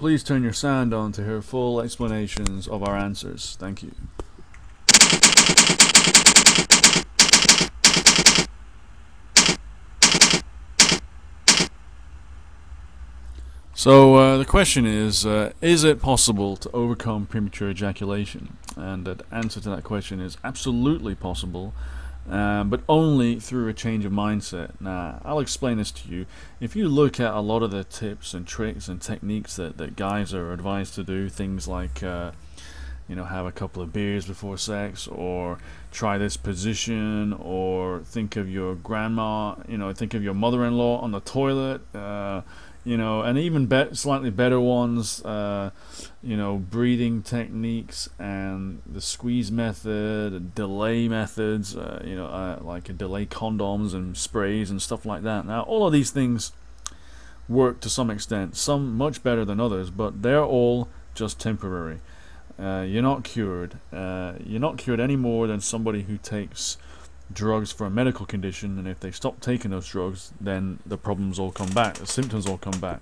Please turn your sound on to hear full explanations of our answers. Thank you. So the question is it possible to overcome premature ejaculation? And the answer to that question is absolutely possible, but only through a change of mindset. Now, I'll explain this to you. If you look at a lot of the tips and tricks and techniques that guys are advised to do, things like have a couple of beers before sex, or try this position, or think of your grandma, think of your mother-in-law on the toilet, and even slightly better ones, breathing techniques and the squeeze method, delay methods, like delay condoms and sprays and stuff like that. Now, all of these things work to some extent, some much better than others, but they're all just temporary. You're not cured. You're not cured any more than somebody who takes drugs for a medical condition, and if they stop taking those drugs, then the problems all come back, the symptoms all come back.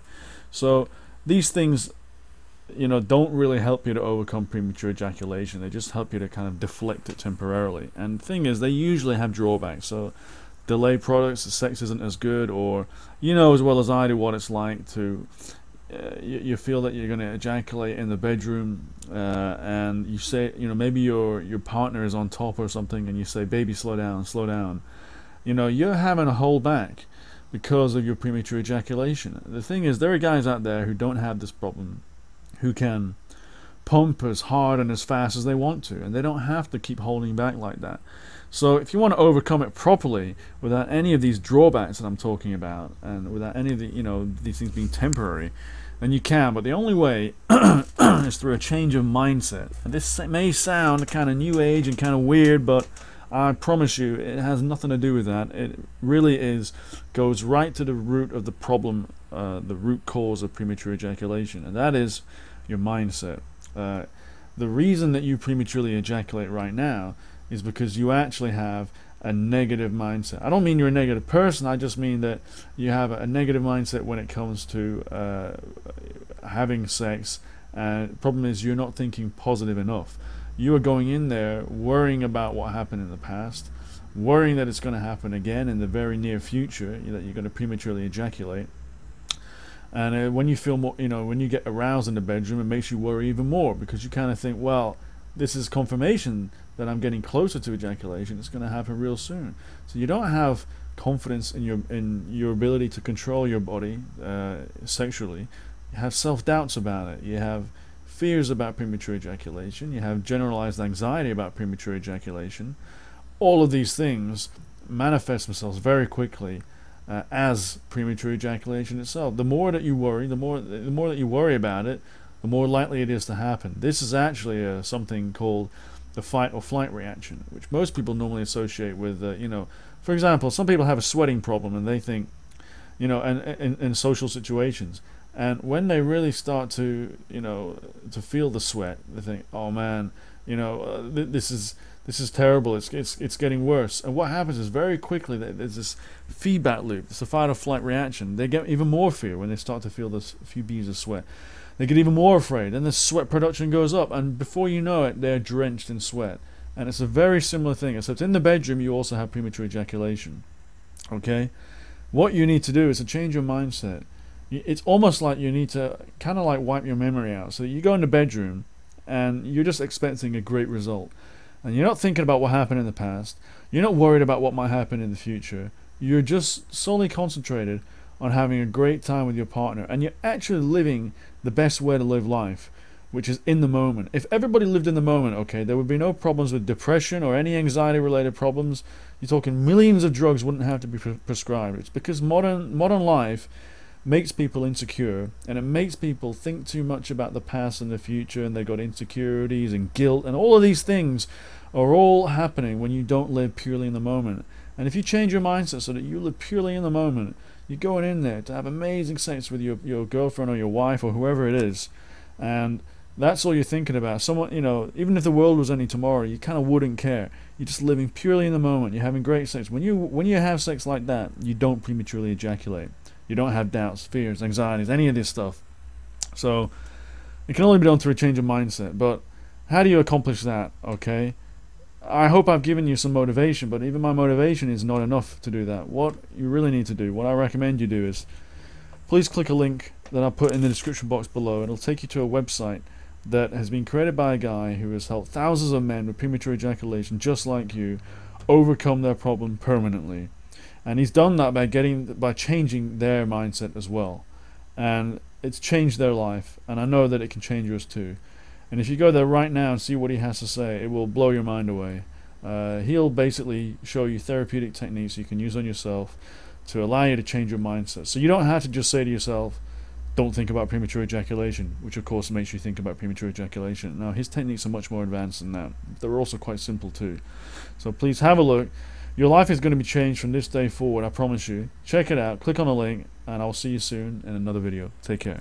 So these things, don't really help you to overcome premature ejaculation. They just help you to kind of deflect it temporarily. And the thing is, they usually have drawbacks. So delay products, the sex isn't as good, or as well as I do what it's like to you feel that you're going to ejaculate in the bedroom, and you say, maybe your partner is on top or something, and you say, "Baby, slow down, slow down." You're having to hold back because of your premature ejaculation. The thing is, there are guys out there who don't have this problem, who can pump as hard and as fast as they want to, and they don't have to keep holding back like that. So if you want to overcome it properly without any of these drawbacks that I'm talking about, and without any of the these things being temporary, then you can. But the only way is through a change of mindset. And this may sound kind of new age and kind of weird, but I promise you it has nothing to do with that. It really goes right to the root of the problem, the root cause of premature ejaculation, and that is your mindset. The reason that you prematurely ejaculate right now is because you actually have a negative mindset. I don't mean you're a negative person, I just mean that you have a negative mindset when it comes to having sex. The problem is you're not thinking positive enough. You are going in there worrying about what happened in the past, worrying that it's going to happen again in the very near future, that you're going to prematurely ejaculate. And when you feel more, when you get aroused in the bedroom, it makes you worry even more, because you kind of think, well, this is confirmation that I'm getting closer to ejaculation. It's going to happen real soon. So you don't have confidence in your ability to control your body sexually. You have self-doubts about it. You have fears about premature ejaculation. You have generalized anxiety about premature ejaculation. All of these things manifest themselves very quickly as premature ejaculation itself. The more that you worry, the more that you worry about it, the more likely it is to happen. This is actually something called the fight or flight reaction, which most people normally associate with, for example, some people have a sweating problem, and they think, and in social situations, and when they really start to, to feel the sweat, they think, oh man, this is terrible. It's getting worse. And what happens is very quickly there's this feedback loop. It's a fight or flight reaction. They get even more fear when they start to feel this few beads of sweat. They get even more afraid, and the sweat production goes up, and before you know it, they're drenched in sweat. And it's a very similar thing, except in the bedroom you also have premature ejaculation. Okay? What you need to do is to change your mindset. It's almost like you need to kind of like wipe your memory out. So you go in the bedroom, and you're just expecting a great result. And you're not thinking about what happened in the past. You're not worried about what might happen in the future. You're just solely concentrated on having a great time with your partner, and you're actually living the best way to live life, which is in the moment. If everybody lived in the moment, okay, there would be no problems with depression or any anxiety-related problems. You're talking millions of drugs wouldn't have to be prescribed. It's because modern life makes people insecure, and it makes people think too much about the past and the future, and they've got insecurities and guilt, and all of these things are all happening when you don't live purely in the moment. And if you change your mindset so that you live purely in the moment, you're going in there to have amazing sex with your girlfriend or your wife or whoever it is, and that's all you're thinking about. Someone, even if the world was ending tomorrow, you kind of wouldn't care. You're just living purely in the moment. You're having great sex. When you have sex like that, you don't prematurely ejaculate. You don't have doubts, fears, anxieties, any of this stuff. So It can only be done through a change of mindset. But how do you accomplish that? Okay, I hope I've given you some motivation, but even my motivation is not enough to do that. What you really need to do, what I recommend you do, is please click a link that I put in the description box below. It'll take you to a website that has been created by a guy who has helped thousands of men with premature ejaculation just like you overcome their problem permanently. And he's done that by changing their mindset as well. And it's changed their life, and I know that it can change yours too. And if you go there right now and see what he has to say, it will blow your mind away. He'll basically show you therapeutic techniques you can use on yourself to allow you to change your mindset. So you don't have to just say to yourself, don't think about premature ejaculation, which of course makes you think about premature ejaculation. Now, his techniques are much more advanced than that. They're also quite simple too. So please have a look. Your life is going to be changed from this day forward, I promise you. Check it out, click on the link, and I'll see you soon in another video. Take care.